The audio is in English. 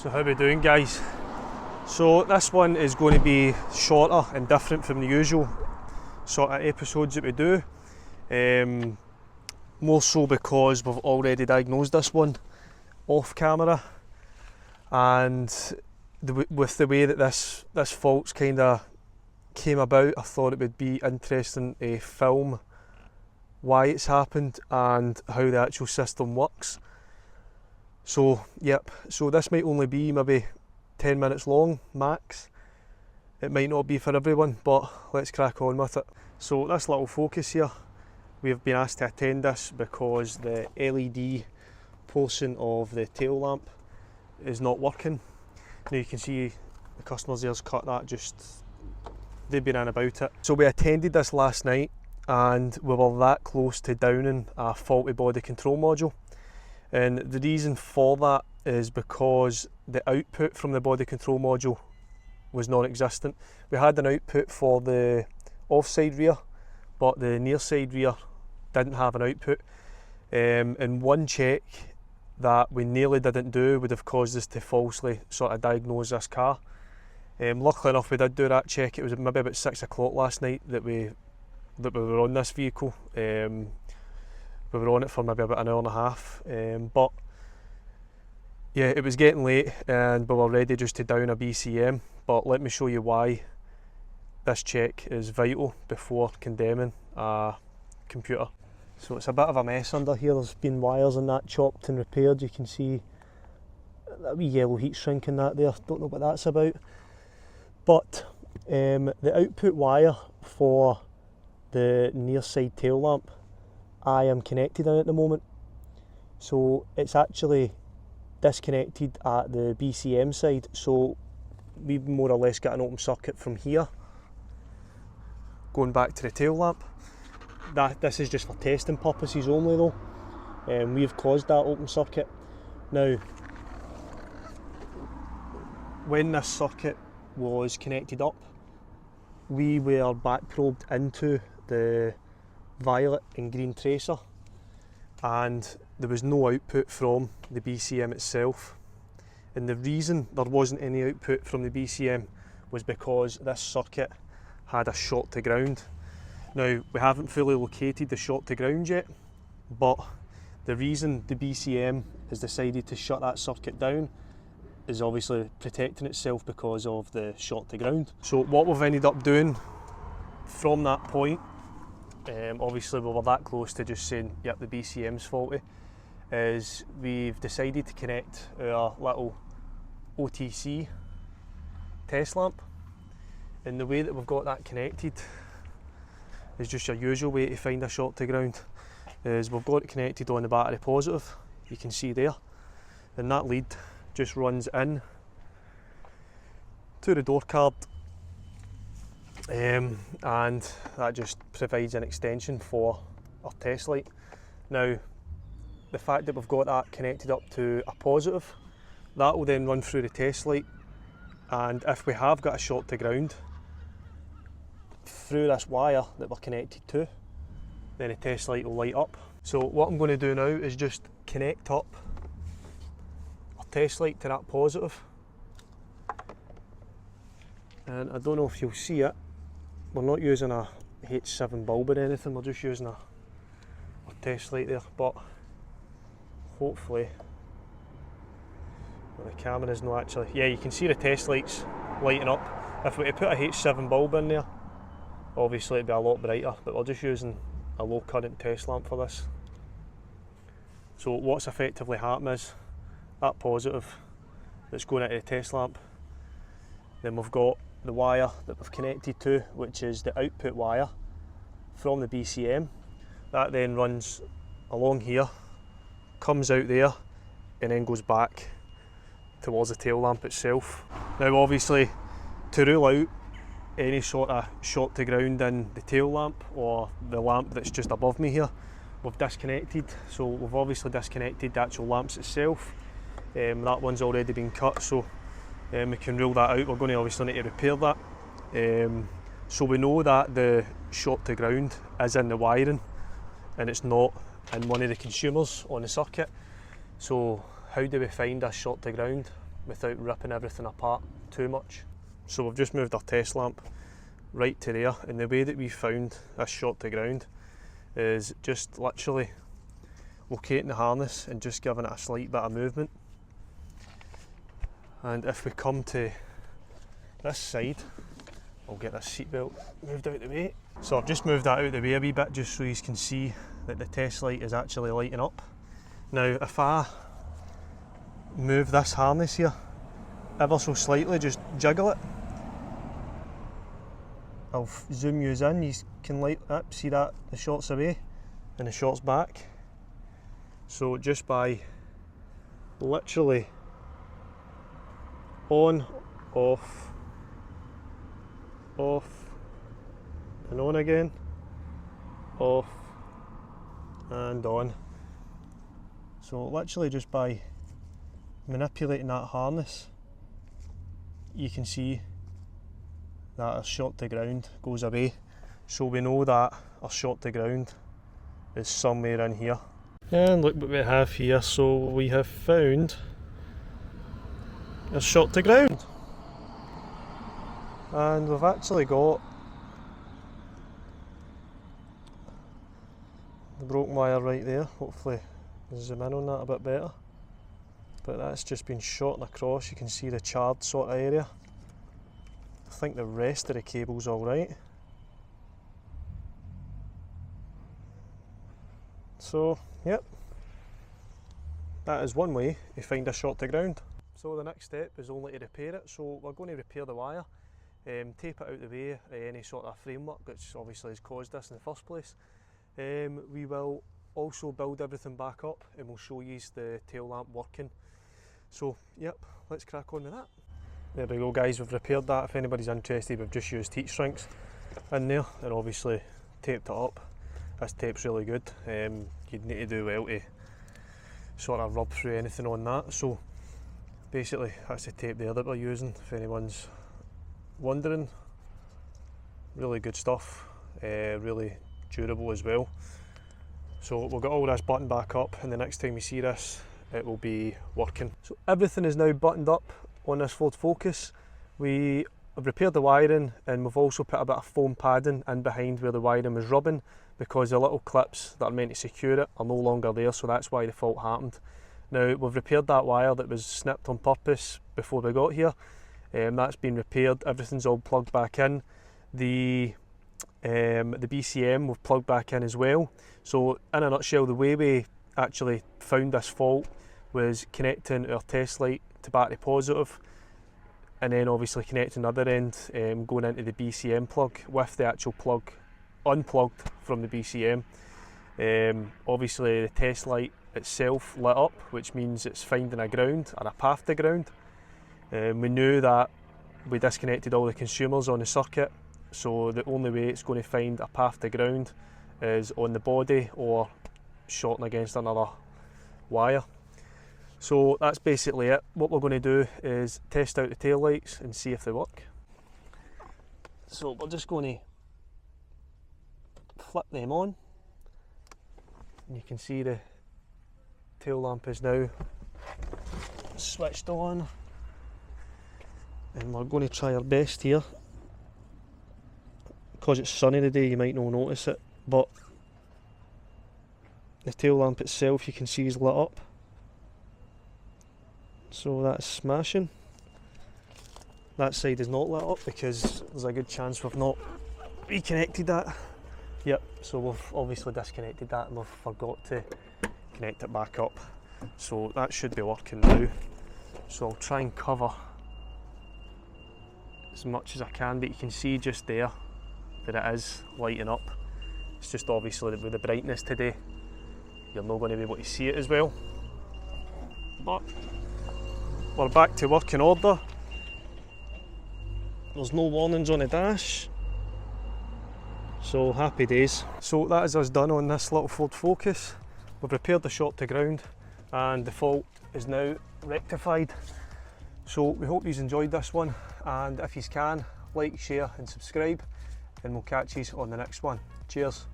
So how we doing, guys? So this one is going to be shorter and different from the usual sort of episodes that we do. More so because we've already diagnosed this one off camera, and with the way that this fault's kind of came about, I thought it would be interesting to film why it's happened and how the actual system works. So yep, so this might only be maybe 10 minutes long max. It might not be for everyone, but let's crack on with it. So this little focus here, we've been asked to attend this because the LED portion of the tail lamp is not working. Now you can see the customers there's cut that, just they've been in about it. So we attended this last night and we were that close to downing a faulty body control module. And the reason for that is because the output from the body control module was non-existent. We had an output for the offside rear, but the near side rear didn't have an output. And one check that we nearly didn't do would have caused us to falsely sort of diagnose this car. Luckily enough we did do that check. It was maybe about 6 o'clock last night that we were on this vehicle. We were on it for maybe about an hour and a half, but yeah, it was getting late and we were ready just to down a BCM. But let me show you why this check is vital before condemning a computer. So it's a bit of a mess under here. There's been wires and that chopped and repaired. You can see that wee yellow heat shrink in that there. Don't know what that's about. But the output wire for the near side tail lamp, I am connected in at the moment. So it's actually disconnected at the BCM side. So we've more or less got an open circuit from here going back to the tail lamp. This is just for testing purposes only though. We've caused that open circuit. Now, when this circuit was connected up, we were back probed into the violet and green tracer, and there was no output from the BCM itself. And the reason there wasn't any output from the BCM was because this circuit had a short to ground. Now, we haven't fully located the short to ground yet, but the reason the BCM has decided to shut that circuit down is obviously protecting itself because of the short to ground. So what we've ended up doing from that point, obviously we were that close to just saying, yep, the BCM's faulty, is we've decided to connect our little OTC test lamp. And the way that we've got that connected is just your usual way to find a short to ground, is we've got it connected on the battery positive, you can see there, and that lead just runs in to the door card, and that just provides an extension for our test light. Now, the fact that we've got that connected up to a positive, that will then run through the test light, and if we have got a short to ground through this wire that we're connected to, then the test light will light up. So what I'm going to do now is just connect up our test light to that positive, and I don't know if you'll see it, we're not using a H7 bulb or anything, we're just using a test light there, but hopefully, well, the camera's not actually, yeah, you can see the test lights lighting up. If we were to put a H7 bulb in there, obviously it'd be a lot brighter, but we're just using a low current test lamp for this. So what's effectively happening is that positive that's going into the test lamp, then we've got the wire that we've connected to, which is the output wire from the BCM. That then runs along here, comes out there, and then goes back towards the tail lamp itself. Now obviously, to rule out any sort of short to ground in the tail lamp or the lamp that's just above me here, we've disconnected. So we've obviously disconnected the actual lamps itself. That one's already been cut, so we can rule that out. We're going to obviously need to repair that. So we know that the short to ground is in the wiring and it's not in one of the consumers on the circuit. So how do we find a short to ground? without ripping everything apart too much. So we've just moved our test lamp right to there, and the way that we found this shot to ground is just literally locating the harness and just giving it a slight bit of movement. And if we come to this side, I'll get this seatbelt moved out of the way. So I've just moved that out of the way a wee bit just so you can see that the test light is actually lighting up. Now if I move this harness here ever so slightly, just jiggle it, I'll zoom you in, you can light up, see that the shot's away and the shot's back. So just by literally on, off, off and on again, off and on. So literally just by manipulating that harness, you can see that our shot to ground goes away. So we know that our shot to ground is somewhere in here. And look what we have here. So we have found our shot to ground. And we've actually got the broken wire right there. Hopefully zoom in on that a bit better. But that's just been shot across. You can see the charred sort of area. I think the rest of the cable's alright. So, yep, that is one way to find a shot to ground. So the next step is only to repair it. So we're going to repair the wire, tape it out the way, any sort of framework which obviously has caused this in the first place. We will also build everything back up and we'll show you the tail lamp working. So yep, let's crack on with that. There we go guys, we've repaired that. If anybody's interested, we've just used heat shrinks in there and obviously taped it up. This tape's really good. You'd need to do well to sort of rub through anything on that. So basically that's the tape there that we're using, if anyone's wondering. Really good stuff, really durable as well. So we'll get all this buttoned back up and the next time you see this it will be working. So everything is now buttoned up on this Ford Focus. We have repaired the wiring and we've also put a bit of foam padding in behind where the wiring was rubbing, because the little clips that are meant to secure it are no longer there, so that's why the fault happened. Now we've repaired that wire that was snipped on purpose before we got here. That's been repaired, everything's all plugged back in. The BCM we've plugged back in as well. So in a nutshell, the way we actually found this fault was connecting our test light to battery positive and then obviously connecting the other end, going into the BCM plug with the actual plug unplugged from the BCM. Obviously the test light itself lit up, which means it's finding a ground or a path to ground. We knew that we disconnected all the consumers on the circuit, so the only way it's going to find a path to ground is on the body or shorting against another wire. So that's basically it. What we're going to do is test out the tail lights and see if they work. So we're just going to flip them on and you can see the tail lamp is now switched on, and we're going to try our best here. Because it's sunny today you might not notice it, but the tail lamp itself you can see is lit up. So that's smashing. That side is not lit up because there's a good chance we've not reconnected that. Yep, so we've obviously disconnected that and we've forgot to connect it back up. So that should be working now. So I'll try and cover as much as I can, but you can see just there that it is lighting up. It's just obviously with the brightness today you're not going to be able to see it as well. But we're back to working order. There's no warnings on the dash, so happy days. So that is us done on this little Ford Focus. We've repaired the shot to ground and the fault is now rectified. So we hope you've enjoyed this one, and if you can, like, share and subscribe, and we'll catch you on the next one. Cheers.